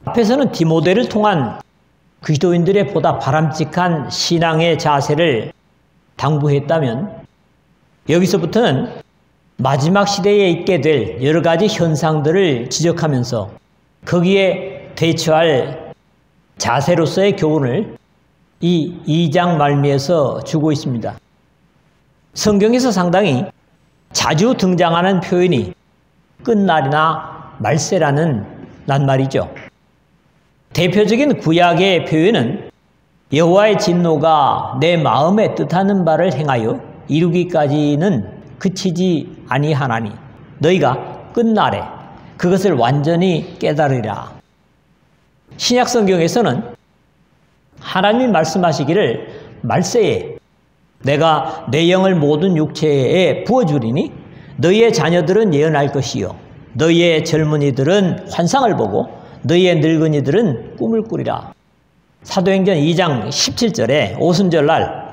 앞에서는 디모데를 통한 그리스도인들의 보다 바람직한 신앙의 자세를 당부했다면 여기서부터는 마지막 시대에 있게 될 여러 가지 현상들을 지적하면서 거기에 대처할 자세로서의 교훈을 이 2장 말미에서 주고 있습니다. 성경에서 상당히 자주 등장하는 표현이 끝날이나 말세라는 낱말이죠. 대표적인 구약의 표현은 여호와의 진노가 내 마음에 뜻하는 바를 행하여 이루기까지는 그치지 아니하나니 너희가 끝날에 그것을 완전히 깨달으리라. 신약 성경에서는 하나님이 말씀하시기를 말세에 내가 내 영을 모든 육체에 부어주리니 너희의 자녀들은 예언할 것이요 너희의 젊은이들은 환상을 보고 너희의 늙은이들은 꿈을 꾸리라. 사도행전 2장 17절에 오순절날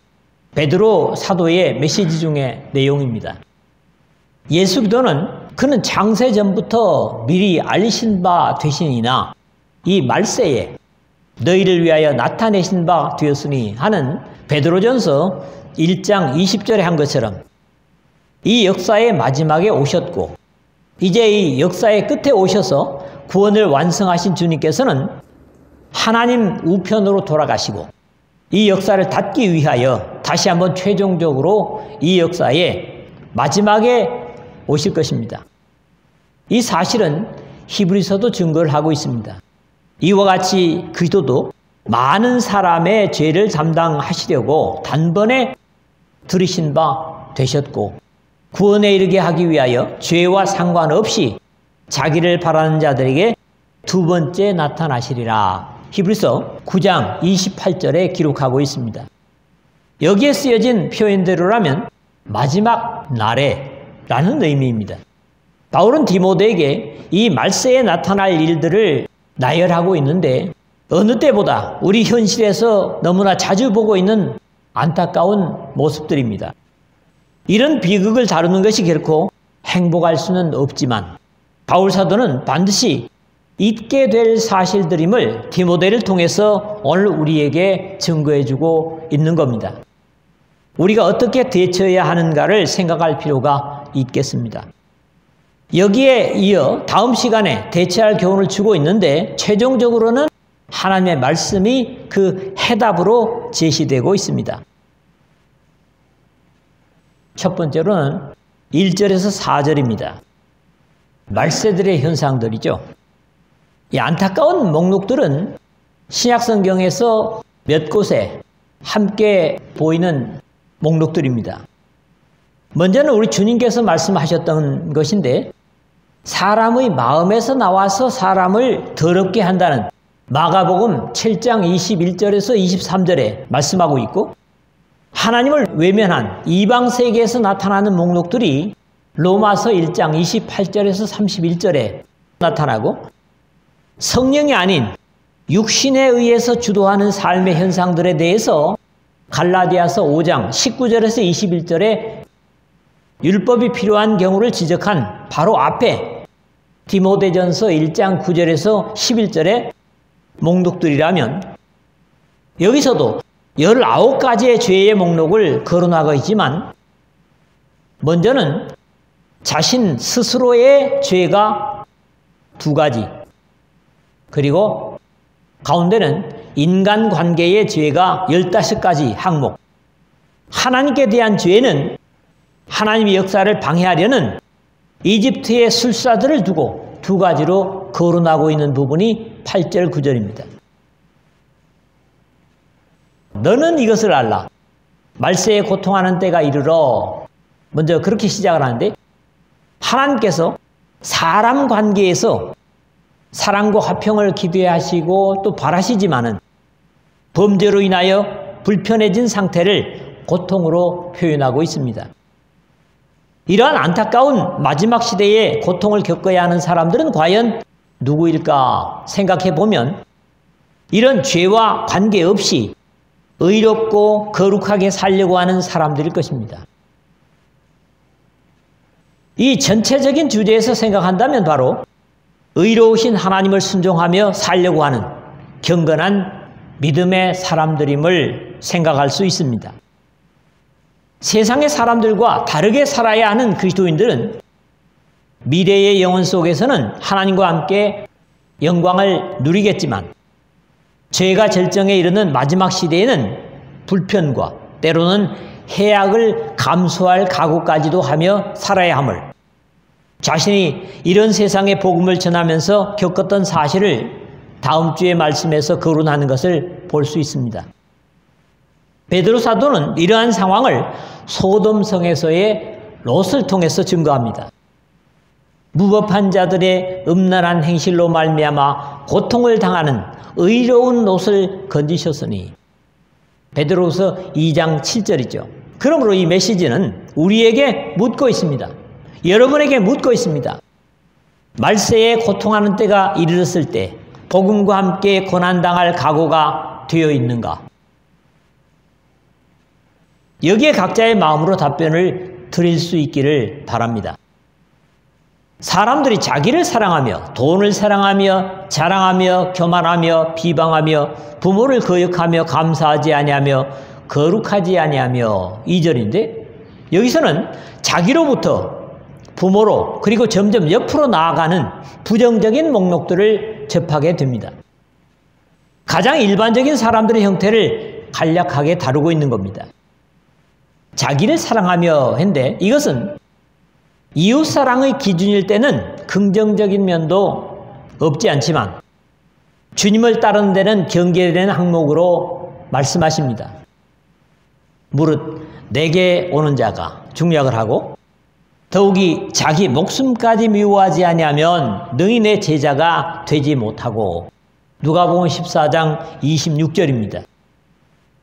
베드로 사도의 메시지 중의 내용입니다. 예수 그리스도는 그는 창세 전부터 미리 알리신 바 되시니나 이 말세에 너희를 위하여 나타내신 바 되었으니 하는 베드로전서 1장 20절에 한 것처럼 이 역사의 마지막에 오셨고 이제 이 역사의 끝에 오셔서 구원을 완성하신 주님께서는 하나님 우편으로 돌아가시고 이 역사를 닫기 위하여 다시 한번 최종적으로 이 역사의 마지막에 오실 것입니다. 이 사실은 히브리서도 증거를 하고 있습니다. 이와 같이 그리스도도 많은 사람의 죄를 담당하시려고 단번에 들으신 바 되셨고 구원에 이르게 하기 위하여 죄와 상관없이 자기를 바라는 자들에게 두 번째 나타나시리라. 히브리서 9장 28절에 기록하고 있습니다. 여기에 쓰여진 표현대로라면 마지막 날에 라는 의미입니다. 바울은 디모데에게 이 말세에 나타날 일들을 나열하고 있는데 어느 때보다 우리 현실에서 너무나 자주 보고 있는 안타까운 모습들입니다. 이런 비극을 다루는 것이 결코 행복할 수는 없지만 바울 사도는 반드시 있게 될 사실들임을 디모데를 통해서 오늘 우리에게 증거해주고 있는 겁니다. 우리가 어떻게 대처해야 하는가를 생각할 필요가 있겠습니다. 여기에 이어 다음 시간에 대처할 교훈을 주고 있는데 최종적으로는 하나님의 말씀이 그 해답으로 제시되고 있습니다. 첫 번째로는 1절에서 4절입니다. 말세들의 현상들이죠. 이 안타까운 목록들은 신약 성경에서 몇 곳에 함께 보이는 목록들입니다. 먼저는 우리 주님께서 말씀하셨던 것인데 사람의 마음에서 나와서 사람을 더럽게 한다는 마가복음 7장 21절에서 23절에 말씀하고 있고 하나님을 외면한 이방 세계에서 나타나는 목록들이 로마서 1장 28절에서 31절에 나타나고 성령이 아닌 육신에 의해서 주도하는 삶의 현상들에 대해서 갈라디아서 5장 19절에서 21절에 율법이 필요한 경우를 지적한 바로 앞에 디모데전서 1장 9절에서 11절의 목록들이라면 여기서도 19가지의 죄의 목록을 거론하고 있지만 먼저는 자신 스스로의 죄가 2가지 그리고 가운데는 인간관계의 죄가 15가지 항목 하나님께 대한 죄는 하나님의 역사를 방해하려는 이집트의 술사들을 두고 2가지로 거론하고 있는 부분이 8절 9절입니다. 너는 이것을 알라. 말세에 고통하는 때가 이르러 먼저 그렇게 시작을 하는데 하나님께서 사람 관계에서 사랑과 화평을 기대하시고 또 바라시지만은 범죄로 인하여 불편해진 상태를 고통으로 표현하고 있습니다. 이러한 안타까운 마지막 시대에 고통을 겪어야 하는 사람들은 과연 누구일까 생각해 보면 이런 죄와 관계없이 의롭고 거룩하게 살려고 하는 사람들일 것입니다. 이 전체적인 주제에서 생각한다면 바로 의로우신 하나님을 순종하며 살려고 하는 경건한 믿음의 사람들임을 생각할 수 있습니다. 세상의 사람들과 다르게 살아야 하는 그리스도인들은 미래의 영혼 속에서는 하나님과 함께 영광을 누리겠지만 죄가 절정에 이르는 마지막 시대에는 불편과 때로는 해악을 감수할 각오까지도 하며 살아야 함을 자신이 이런 세상의 복음을 전하면서 겪었던 사실을 다음 주의 말씀에서 거론하는 것을 볼 수 있습니다. 베드로 사도는 이러한 상황을 소돔성에서의 롯을 통해서 증거합니다. 무법한 자들의 음란한 행실로 말미암아 고통을 당하는 의로운 롯을 건지셨으니 베드로후서 2장 7절이죠. 그러므로 이 메시지는 우리에게 묻고 있습니다. 여러분에게 묻고 있습니다. 말세에 고통하는 때가 이르렀을 때 복음과 함께 고난당할 각오가 되어 있는가? 여기에 각자의 마음으로 답변을 드릴 수 있기를 바랍니다. 사람들이 자기를 사랑하며 돈을 사랑하며 자랑하며 교만하며 비방하며 부모를 거역하며 감사하지 아니하며 거룩하지 아니하며 2절인데 여기서는 자기로부터 부모로 그리고 점점 옆으로 나아가는 부정적인 목록들을 접하게 됩니다. 가장 일반적인 사람들의 형태를 간략하게 다루고 있는 겁니다. 자기를 사랑하며 했는데 이것은 이웃사랑의 기준일 때는 긍정적인 면도 없지 않지만 주님을 따르는 데는 경계되는 항목으로 말씀하십니다. 무릇 내게 오는 자가 중약을 하고 더욱이 자기 목숨까지 미워하지 아니하면 능히 내 제자가 되지 못하고 누가복음 14장 26절입니다.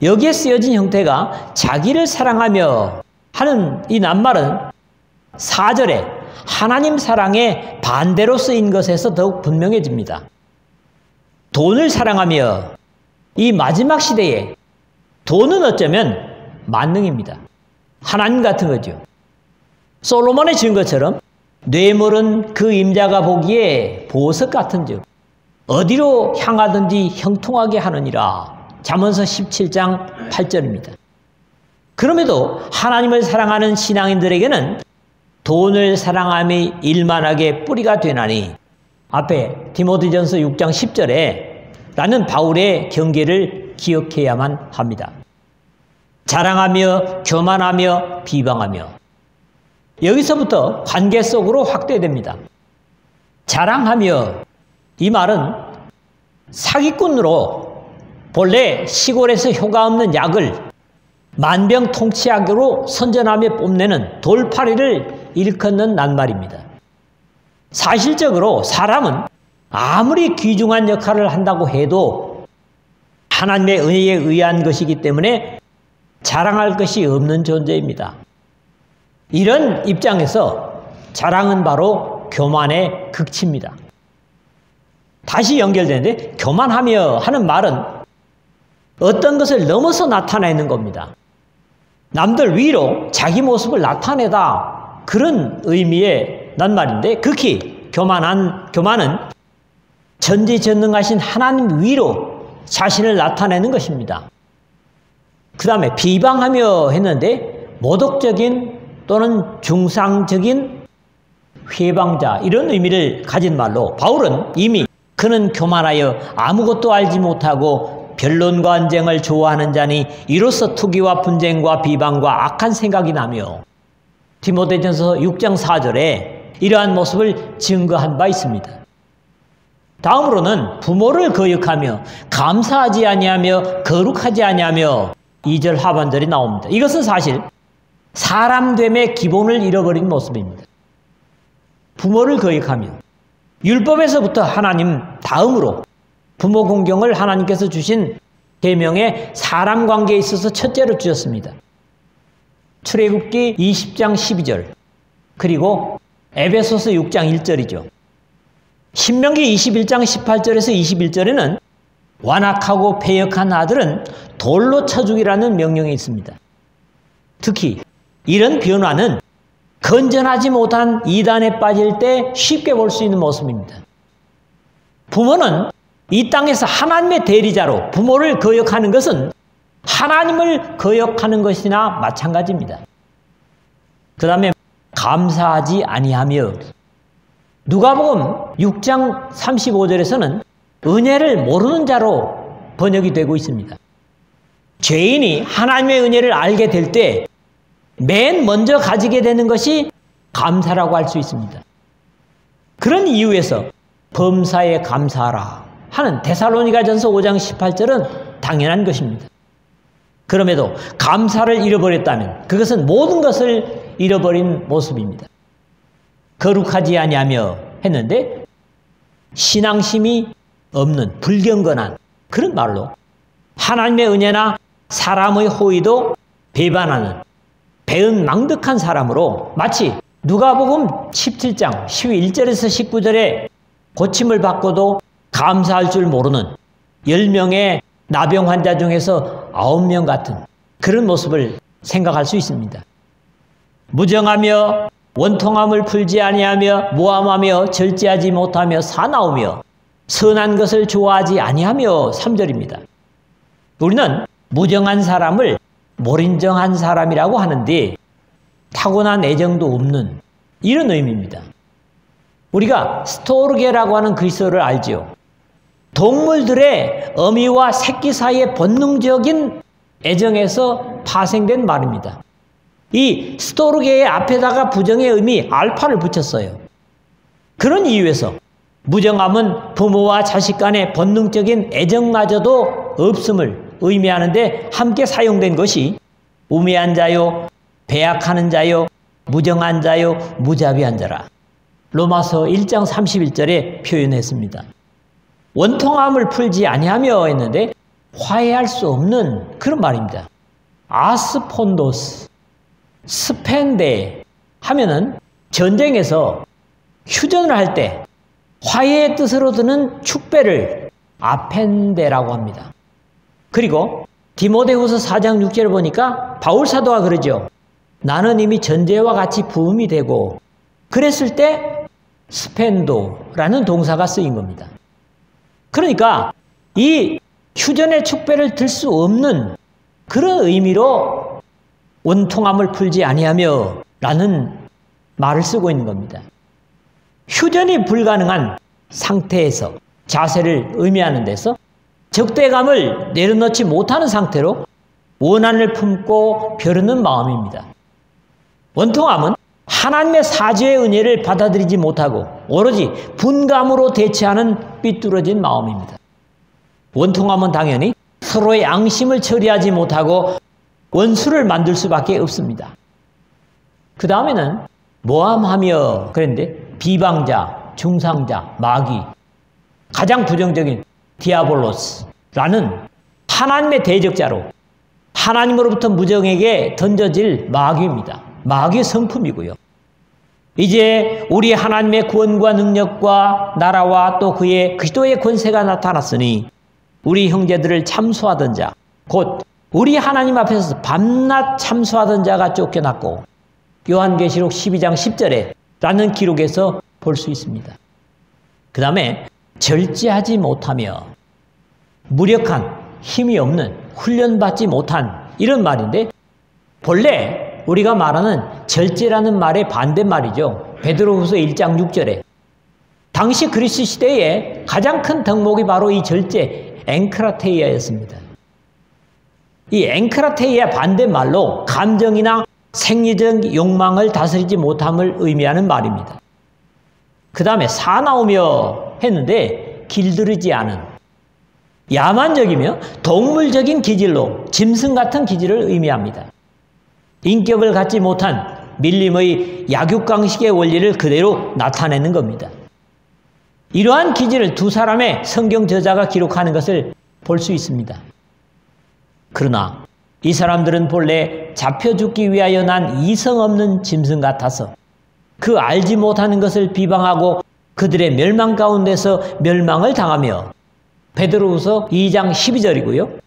여기에 쓰여진 형태가 자기를 사랑하며 하는 이 낱말은 4절에 하나님 사랑의 반대로 쓰인 것에서 더욱 분명해집니다. 돈을 사랑하며 이 마지막 시대에 돈은 어쩌면 만능입니다. 하나님 같은 거죠. 솔로몬의 지은 것처럼 뇌물은 그 임자가 보기에 보석 같은즉 어디로 향하든지 형통하게 하느니라. 잠언서 17장 8절입니다. 그럼에도 하나님을 사랑하는 신앙인들에게는 돈을 사랑함이 일만하게 뿌리가 되나니 앞에 디모데전서 6장 10절에 라는 바울의 경계를 기억해야만 합니다. 자랑하며 교만하며 비방하며 여기서부터 관계 속으로 확대됩니다. 자랑하며 이 말은 사기꾼으로 본래 시골에서 효과 없는 약을 만병통치약으로 선전하며 뽐내는 돌팔이를 일컫는 낱말입니다. 사실적으로 사람은 아무리 귀중한 역할을 한다고 해도 하나님의 은혜에 의한 것이기 때문에 자랑할 것이 없는 존재입니다. 이런 입장에서 자랑은 바로 교만의 극치입니다. 다시 연결되는데 교만하며 하는 말은 어떤 것을 넘어서 나타내는 겁니다. 남들 위로 자기 모습을 나타내다 그런 의미의 낱말인데 극히 교만은 전지전능하신 하나님 위로 자신을 나타내는 것입니다. 그 다음에 비방하며 했는데 모독적인 또는 중상적인 회방자 이런 의미를 가진 말로 바울은 이미 그는 교만하여 아무것도 알지 못하고 변론과 언쟁을 좋아하는 자니 이로써 투기와 분쟁과 비방과 악한 생각이 나며 디모데전서 6장 4절에 이러한 모습을 증거한 바 있습니다. 다음으로는 부모를 거역하며 감사하지 아니하며 거룩하지 아니하며 2절 하반절이 나옵니다. 이것은 사실 사람됨의 기본을 잃어버린 모습입니다. 부모를 거역하며 율법에서부터 하나님 다음으로 부모 공경을 하나님께서 주신 계명의 사람 관계에 있어서 첫째로 주셨습니다. 출애굽기 20장 12절 그리고 에베소서 6장 1절이죠. 신명기 21장 18절에서 21절에는 완악하고 패역한 아들은 돌로 쳐 죽이라는 명령이 있습니다. 특히 이런 변화는 건전하지 못한 이단에 빠질 때 쉽게 볼 수 있는 모습입니다. 부모는 이 땅에서 하나님의 대리자로 부모를 거역하는 것은 하나님을 거역하는 것이나 마찬가지입니다. 그 다음에 감사하지 아니하며, 누가복음 6장 35절에서는 은혜를 모르는 자로 번역이 되고 있습니다. 죄인이 하나님의 은혜를 알게 될 때 맨 먼저 가지게 되는 것이 감사라고 할 수 있습니다. 그런 이유에서 범사에 감사하라 하는 데살로니가전서 5장 18절은 당연한 것입니다. 그럼에도 감사를 잃어버렸다면 그것은 모든 것을 잃어버린 모습입니다. 거룩하지 아니하며 했는데 신앙심이 없는 불경건한 그런 말로 하나님의 은혜나 사람의 호의도 배반하는 배은망덕한 사람으로 마치 누가복음 17장 11절에서 19절에 고침을 받고도 감사할 줄 모르는 10명의 나병 환자 중에서 9명 같은 그런 모습을 생각할 수 있습니다. 무정하며 원통함을 풀지 아니하며 모함하며 절제하지 못하며 사나우며 선한 것을 좋아하지 아니하며 3절입니다. 우리는 무정한 사람을 몰인정한 사람이라고 하는데 타고난 애정도 없는 이런 의미입니다. 우리가 스토르게라고 하는 그리스어를 알지요. 동물들의 어미와 새끼 사이의 본능적인 애정에서 파생된 말입니다. 이 스토르게의 앞에다가 부정의 의미 알파를 붙였어요. 그런 이유에서 무정함은 부모와 자식 간의 본능적인 애정마저도 없음을 의미하는데 함께 사용된 것이 우매한 자요, 배약하는 자요, 무정한 자요, 무자비한 자라. 로마서 1장 31절에 표현했습니다. 원통함을 풀지 아니하며 했는데 화해할 수 없는 그런 말입니다. 아스폰도스, 스펜데 하면은 전쟁에서 휴전을 할 때 화해의 뜻으로 드는 축배를 아펜데라고 합니다. 그리고 디모데후서 4장 6절을 보니까 바울 사도가 그러죠. 나는 이미 전제와 같이 부음이 되고 그랬을 때 스펜도라는 동사가 쓰인 겁니다. 그러니까 이 휴전의 축배를 들 수 없는 그런 의미로 원통함을 풀지 아니하며 라는 말을 쓰고 있는 겁니다. 휴전이 불가능한 상태에서 자세를 의미하는 데서 적대감을 내려놓지 못하는 상태로 원한을 품고 벼르는 마음입니다. 원통함은 하나님의 사죄의 은혜를 받아들이지 못하고 오로지 분감으로 대체하는 삐뚤어진 마음입니다. 원통함은 당연히 서로의 양심을 처리하지 못하고 원수를 만들 수밖에 없습니다. 그 다음에는 모함하며 그랬는데 비방자, 중상자, 마귀, 가장 부정적인 디아볼로스라는 하나님의 대적자로 하나님으로부터 무정에게 던져질 마귀입니다. 마귀의 성품이고요. 이제 우리 하나님의 구원과 능력과 나라와 또 그의 그리스도의 권세가 나타났으니 우리 형제들을 참소하던 자, 곧 우리 하나님 앞에서 밤낮 참소하던 자가 쫓겨났고 요한계시록 12장 10절에 라는 기록에서 볼 수 있습니다. 그 다음에 절제하지 못하며 무력한 힘이 없는 훈련받지 못한 이런 말인데 본래 우리가 말하는 절제라는 말의 반대말이죠. 베드로후서 1장 6절에 당시 그리스 시대에 가장 큰 덕목이 바로 이 절제 앵크라테이아였습니다. 이 앵크라테이아 반대말로 감정이나 생리적 욕망을 다스리지 못함을 의미하는 말입니다. 그 다음에 사나우며 했는데 길들이지 않은 야만적이며 동물적인 기질로 짐승 같은 기질을 의미합니다. 인격을 갖지 못한 밀림의 약육강식의 원리를 그대로 나타내는 겁니다. 이러한 기질을 두 사람의 성경 저자가 기록하는 것을 볼 수 있습니다. 그러나 이 사람들은 본래 잡혀 죽기 위하여 난 이성 없는 짐승 같아서 그 알지 못하는 것을 비방하고 그들의 멸망 가운데서 멸망을 당하며 베드로후서 2장 12절이고요.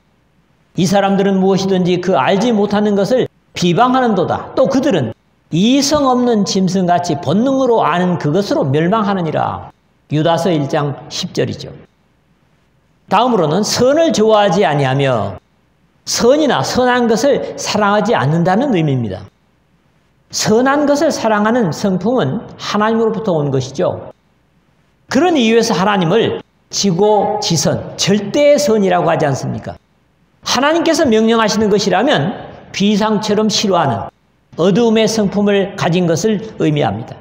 이 사람들은 무엇이든지 그 알지 못하는 것을 비방하는도다. 또 그들은 이성 없는 짐승같이 본능으로 아는 그것으로 멸망하느니라. 유다서 1장 10절이죠. 다음으로는 선을 좋아하지 아니하며 선이나 선한 것을 사랑하지 않는다는 의미입니다. 선한 것을 사랑하는 성품은 하나님으로부터 온 것이죠. 그런 이유에서 하나님을 지고지선, 절대의 선이라고 하지 않습니까? 하나님께서 명령하시는 것이라면 비상처럼 싫어하는 어두움의 성품을 가진 것을 의미합니다.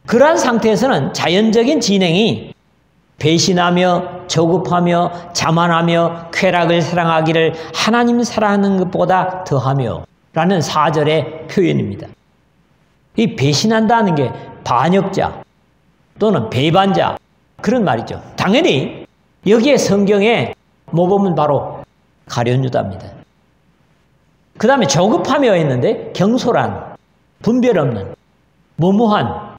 그러한 상태에서는 자연적인 진행이 배신하며 조급하며 자만하며 쾌락을 사랑하기를 하나님 사랑하는 것보다 더하며 라는 4절의 표현입니다. 이 배신한다는 게 반역자 또는 배반자 그런 말이죠. 당연히 여기에 성경에 뭐 보면 바로 가룟 유다입니다. 그 다음에 조급하며 했는데 경솔한, 분별 없는, 무모한,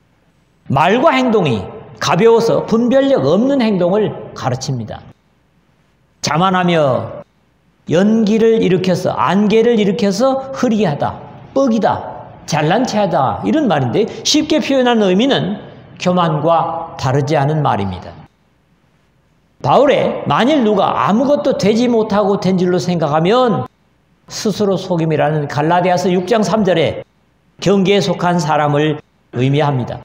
말과 행동이 가벼워서 분별력 없는 행동을 가르칩니다. 자만하며 연기를 일으켜서 안개를 일으켜서 흐리게 하다, 뻑이다, 잘난 체하다 이런 말인데 쉽게 표현하는 의미는 교만과 다르지 않은 말입니다. 바울의 만일 누가 아무것도 되지 못하고 된 줄로 생각하면 스스로 속임이라는 갈라디아서 6장 3절에 경계에 속한 사람을 의미합니다.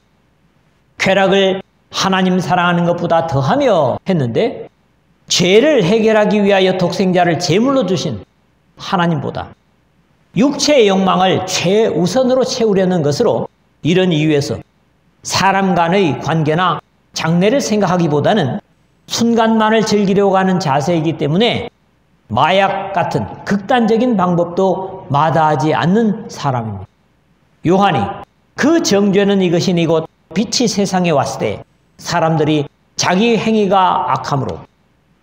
쾌락을 하나님 사랑하는 것보다 더하며 했는데 죄를 해결하기 위하여 독생자를 제물로 주신 하나님보다 육체의 욕망을 최우선으로 채우려는 것으로 이런 이유에서 사람 간의 관계나 장래를 생각하기보다는 순간만을 즐기려고 하는 자세이기 때문에 마약 같은 극단적인 방법도 마다하지 않는 사람입니다. 요한이 그 정죄는 이것이니 곧 빛이 세상에 왔을 때 사람들이 자기 행위가 악함으로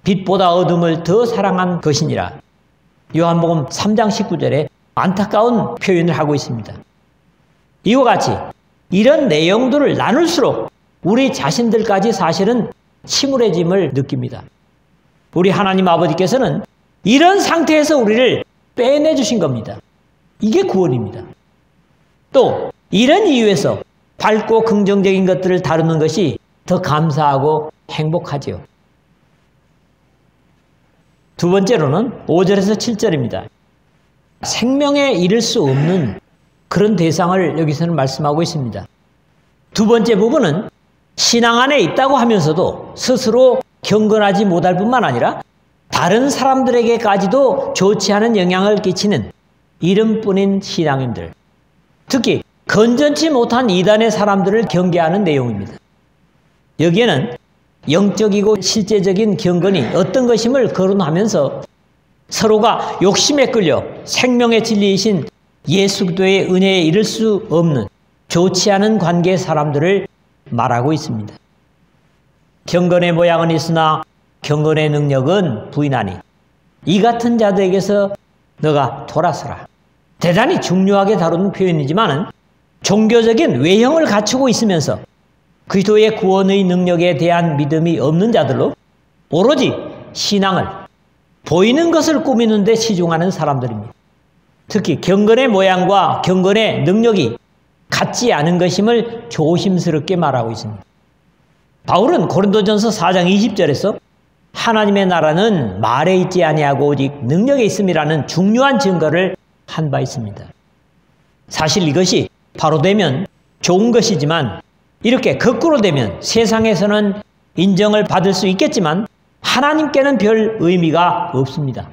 빛보다 어둠을 더 사랑한 것이니라. 요한복음 3장 19절에 안타까운 표현을 하고 있습니다. 이와 같이 이런 내용들을 나눌수록 우리 자신들까지 사실은 침울해짐을 느낍니다. 우리 하나님 아버지께서는 이런 상태에서 우리를 빼내주신 겁니다. 이게 구원입니다. 또 이런 이유에서 밝고 긍정적인 것들을 다루는 것이 더 감사하고 행복하지요. 두 번째로는 5절에서 7절입니다. 생명에 이를 수 없는 그런 대상을 여기서는 말씀하고 있습니다. 두 번째 부분은 신앙 안에 있다고 하면서도 스스로 경건하지 못할 뿐만 아니라 다른 사람들에게까지도 좋지 않은 영향을 끼치는 이름뿐인 신앙인들, 특히 건전치 못한 이단의 사람들을 경계하는 내용입니다. 여기에는 영적이고 실제적인 경건이 어떤 것임을 거론하면서 서로가 욕심에 끌려 생명의 진리이신 예수 그리스도의 은혜에 이를 수 없는 좋지 않은 관계의 사람들을 말하고 있습니다. 경건의 모양은 있으나 경건의 능력은 부인하니 이 같은 자들에게서 너가 돌아서라. 대단히 중요하게 다루는 표현이지만 종교적인 외형을 갖추고 있으면서 그리스도의 구원의 능력에 대한 믿음이 없는 자들로 오로지 신앙을 보이는 것을 꾸미는 데 치중하는 사람들입니다. 특히 경건의 모양과 경건의 능력이 같지 않은 것임을 조심스럽게 말하고 있습니다. 바울은 고린도전서 4장 20절에서 하나님의 나라는 말에 있지 아니하고 오직 능력에 있음이라는 중요한 증거를 한 바 있습니다. 사실 이것이 바로 되면 좋은 것이지만 이렇게 거꾸로 되면 세상에서는 인정을 받을 수 있겠지만 하나님께는 별 의미가 없습니다.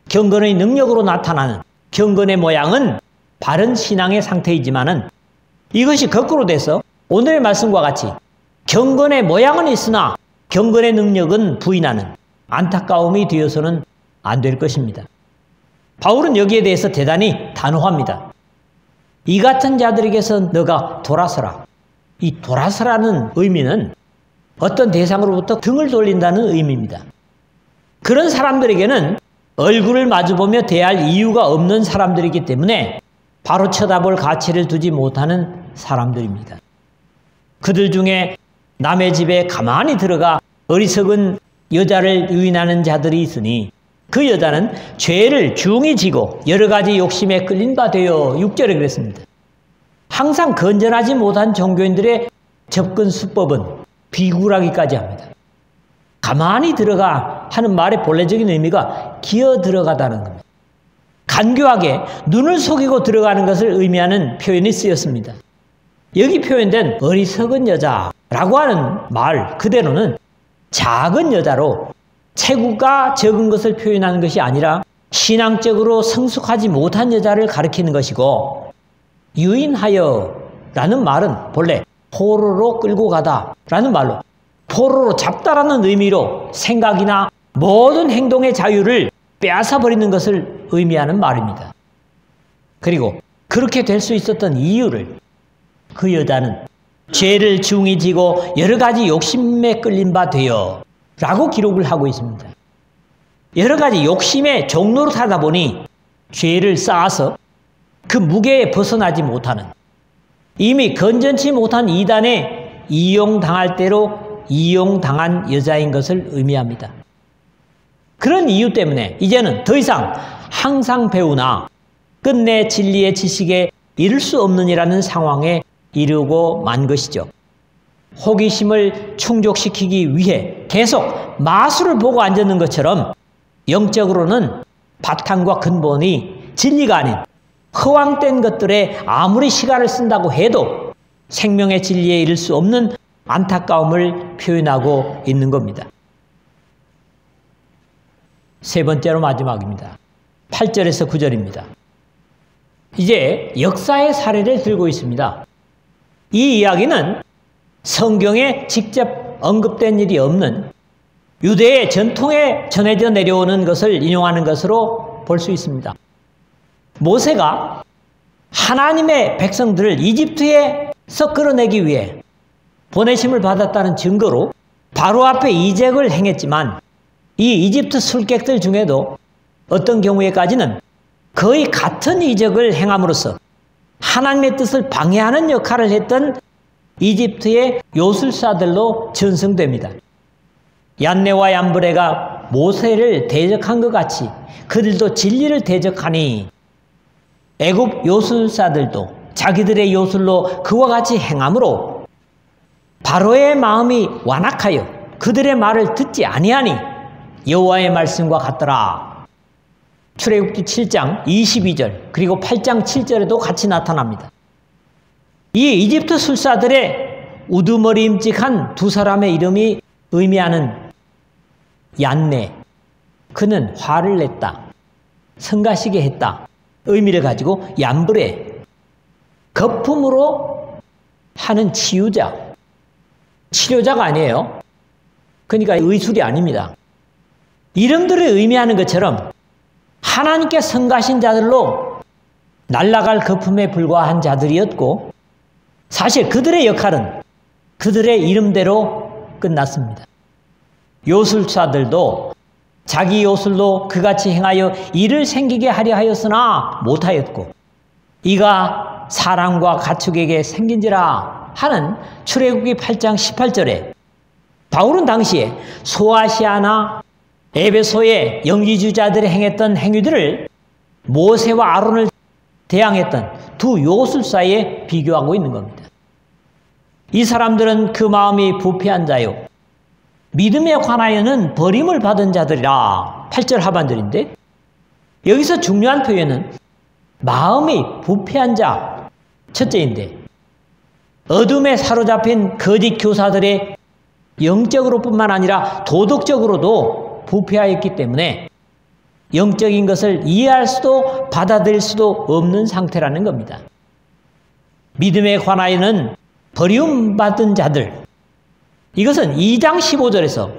경건의 능력으로 나타나는 경건의 모양은 바른 신앙의 상태이지만은 이것이 거꾸로 돼서 오늘의 말씀과 같이 경건의 모양은 있으나 경건의 능력은 부인하는 안타까움이 되어서는 안 될 것입니다. 바울은 여기에 대해서 대단히 단호합니다. 이 같은 자들에게서 너가 돌아서라. 이 돌아서라는 의미는 어떤 대상으로부터 등을 돌린다는 의미입니다. 그런 사람들에게는 얼굴을 마주보며 대할 이유가 없는 사람들이기 때문에 바로 쳐다볼 가치를 두지 못하는 사람들입니다. 그들 중에 남의 집에 가만히 들어가 어리석은 여자를 유인하는 자들이 있으니 그 여자는 죄를 중히 지고 여러 가지 욕심에 끌린 바 되어 6절에 그랬습니다. 항상 건전하지 못한 종교인들의 접근 수법은 비굴하기까지 합니다. 가만히 들어가 하는 말의 본래적인 의미가 기어 들어가다는 겁니다. 간교하게 눈을 속이고 들어가는 것을 의미하는 표현이 쓰였습니다. 여기 표현된 어리석은 여자라고 하는 말 그대로는 작은 여자로 체구가 적은 것을 표현하는 것이 아니라 신앙적으로 성숙하지 못한 여자를 가리키는 것이고, 유인하여라는 말은 본래 포로로 끌고 가다라는 말로 포로로 잡다라는 의미로 생각이나 모든 행동의 자유를 빼앗아버리는 것을 의미하는 말입니다. 그리고 그렇게 될 수 있었던 이유를 그 여자는 죄를 중히 지고 여러 가지 욕심에 끌린 바 되어 라고 기록을 하고 있습니다. 여러 가지 욕심의 종로로 살다 보니 죄를 쌓아서 그 무게에 벗어나지 못하는, 이미 건전치 못한 이단에 이용당할 대로 이용당한 여자인 것을 의미합니다. 그런 이유 때문에 이제는 더 이상 항상 배우나 끝내 진리의 지식에 이를 수 없느니라는 상황에 이르고 만 것이죠. 호기심을 충족시키기 위해 계속 마술을 보고 앉았는 것처럼 영적으로는 바탕과 근본이 진리가 아닌 허황된 것들에 아무리 시간을 쓴다고 해도 생명의 진리에 이를 수 없는 안타까움을 표현하고 있는 겁니다. 세 번째로 마지막입니다. 8절에서 9절입니다. 이제 역사의 사례를 들고 있습니다. 이 이야기는 성경에 직접 언급된 일이 없는 유대의 전통에 전해져 내려오는 것을 인용하는 것으로 볼 수 있습니다. 모세가 하나님의 백성들을 이집트에서 끌어내기 위해 보내심을 받았다는 증거로 바로 앞에 이적을 행했지만, 이 이집트 술객들 중에도 어떤 경우에까지는 거의 같은 이적을 행함으로써 하나님의 뜻을 방해하는 역할을 했던 이집트의 요술사들로 전승됩니다. 얀네와 얀브레가 모세를 대적한 것 같이 그들도 진리를 대적하니 애굽 요술사들도 자기들의 요술로 그와 같이 행함으로 바로의 마음이 완악하여 그들의 말을 듣지 아니하니 여호와의 말씀과 같더라. 출애굽기 7장 22절 그리고 8장 7절에도 같이 나타납니다. 이 이집트 술사들의 우두머리임직한 두 사람의 이름이 의미하는 얀네, 그는 화를 냈다, 성가시게 했다 의미를 가지고 얀브레, 거품으로 하는 치유자, 치료자가 아니에요. 그러니까 의술이 아닙니다. 이름들을 의미하는 것처럼 하나님께 성가신 자들로 날아갈 거품에 불과한 자들이었고, 사실 그들의 역할은 그들의 이름대로 끝났습니다. 요술사들도 자기 요술로 그같이 행하여 일을 생기게 하려 하였으나 못하였고, 이가 사람과 가축에게 생긴지라 하는 출애굽기 8장 18절에 바울은 당시에 소아시아나 에베소의 영지주자들이 행했던 행위들을 모세와 아론을 대항했던 두 요술사에 비교하고 있는 겁니다. 이 사람들은 그 마음이 부패한 자요, 믿음에 관하여는 버림을 받은 자들이라. 8절 하반절인데 여기서 중요한 표현은 마음이 부패한 자 첫째인데, 어둠에 사로잡힌 거짓 교사들의 영적으로 뿐만 아니라 도덕적으로도 부패하였기 때문에 영적인 것을 이해할 수도 받아들일 수도 없는 상태라는 겁니다. 믿음에 관하여는 버림받은 자들, 이것은 2장 15절에서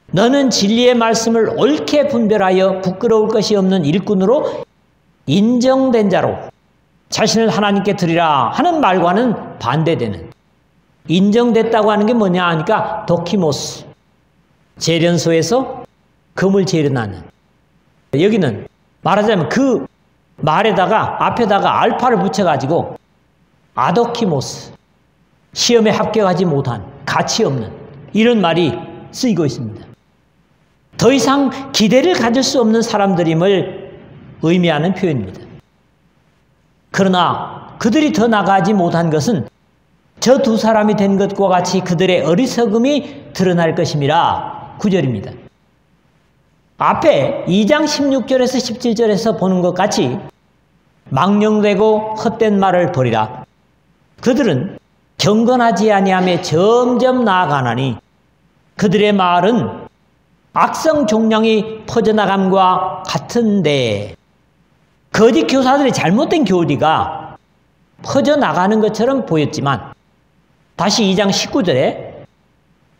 너는 진리의 말씀을 옳게 분별하여 부끄러울 것이 없는 일꾼으로 인정된 자로 자신을 하나님께 드리라 하는 말과는 반대되는, 인정됐다고 하는 게 뭐냐 하니까 도키모스, 재련소에서 금을 재련하는, 여기는 말하자면 그 말에다가 앞에다가 알파를 붙여가지고 아도키모스, 시험에 합격하지 못한, 가치 없는, 이런 말이 쓰이고 있습니다. 더 이상 기대를 가질 수 없는 사람들임을 의미하는 표현입니다. 그러나 그들이 더 나아가지 못한 것은 저 두 사람이 된 것과 같이 그들의 어리석음이 드러날 것임이라. 9절입니다. 앞에 2장 16절에서 17절에서 보는 것 같이 망령되고 헛된 말을 버리라. 그들은 경건하지 아니하며 점점 나아가나니 그들의 말은 악성 종량이 퍼져나감과 같은데, 거짓 교사들의 잘못된 교리가 퍼져나가는 것처럼 보였지만, 다시 2장 19절에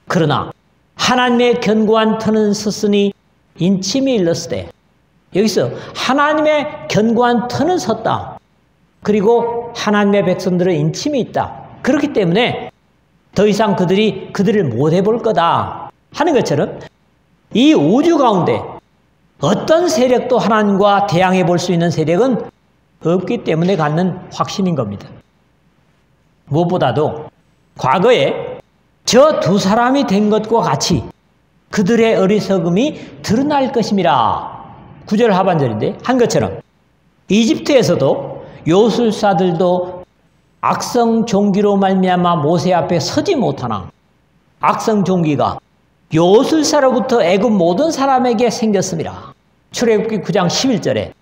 그러나 하나님의 견고한 터는 섰으니 인침이 일렀으되, 여기서 하나님의 견고한 터는 섰다. 그리고 하나님의 백성들은 인침이 있다. 그렇기 때문에 더 이상 그들을 못 해볼 거다 하는 것처럼, 이 우주 가운데 어떤 세력도 하나님과 대항해 볼 수 있는 세력은 없기 때문에 갖는 확신인 겁니다. 무엇보다도 과거에 저 두 사람이 된 것과 같이 그들의 어리석음이 드러날 것임이라. 9절 하반절인데, 한 것처럼 이집트에서도 요술사들도 악성 종기로 말미암아 모세 앞에 서지 못하나 악성 종기가 요술사로부터 애굽 모든 사람에게 생겼습니다. 출애굽기 9장 11절에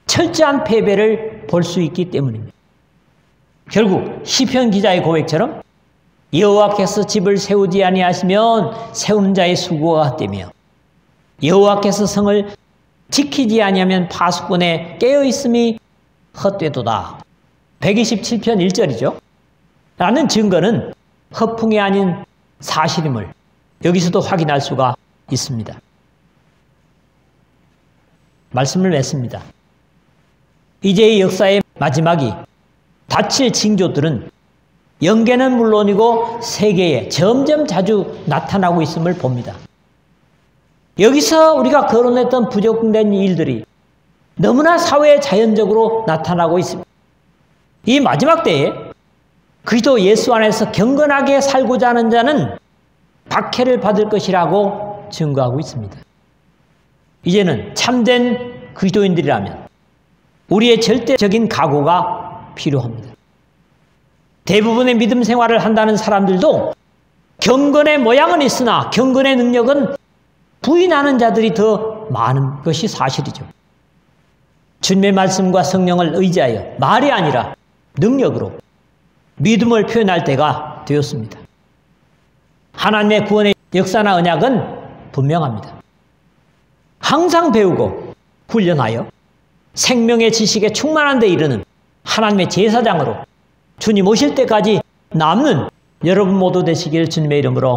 철저한 패배를 볼 수 있기 때문입니다. 결국 시편 기자의 고백처럼 여호와께서 집을 세우지 아니하시면 세우는 자의 수고가 헛되며 여호와께서 성을 지키지 아니하면 파수꾼의 깨어있음이 헛되도다. 127편 1절이죠. 라는 증거는 허풍이 아닌 사실임을 여기서도 확인할 수가 있습니다. 말씀을 맺습니다. 이제의 역사의 마지막이 닫힐 징조들은 영계는 물론이고 세계에 점점 자주 나타나고 있음을 봅니다. 여기서 우리가 거론했던 부적응된 일들이 너무나 사회에 자연적으로 나타나고 있습니다. 이 마지막 때에 그리스도 예수 안에서 경건하게 살고자 하는 자는 박해를 받을 것이라고 증거하고 있습니다. 이제는 참된 그리스도인들이라면 우리의 절대적인 각오가 필요합니다. 대부분의 믿음 생활을 한다는 사람들도 경건의 모양은 있으나 경건의 능력은 부인하는 자들이 더 많은 것이 사실이죠. 주님의 말씀과 성령을 의지하여 말이 아니라 능력으로 믿음을 표현할 때가 되었습니다. 하나님의 구원의 역사나 언약은 분명합니다. 항상 배우고 훈련하여 생명의 지식에 충만한 데 이르는 하나님의 제사장으로 주님 오실 때까지 남는 여러분 모두 되시길 주님의 이름으로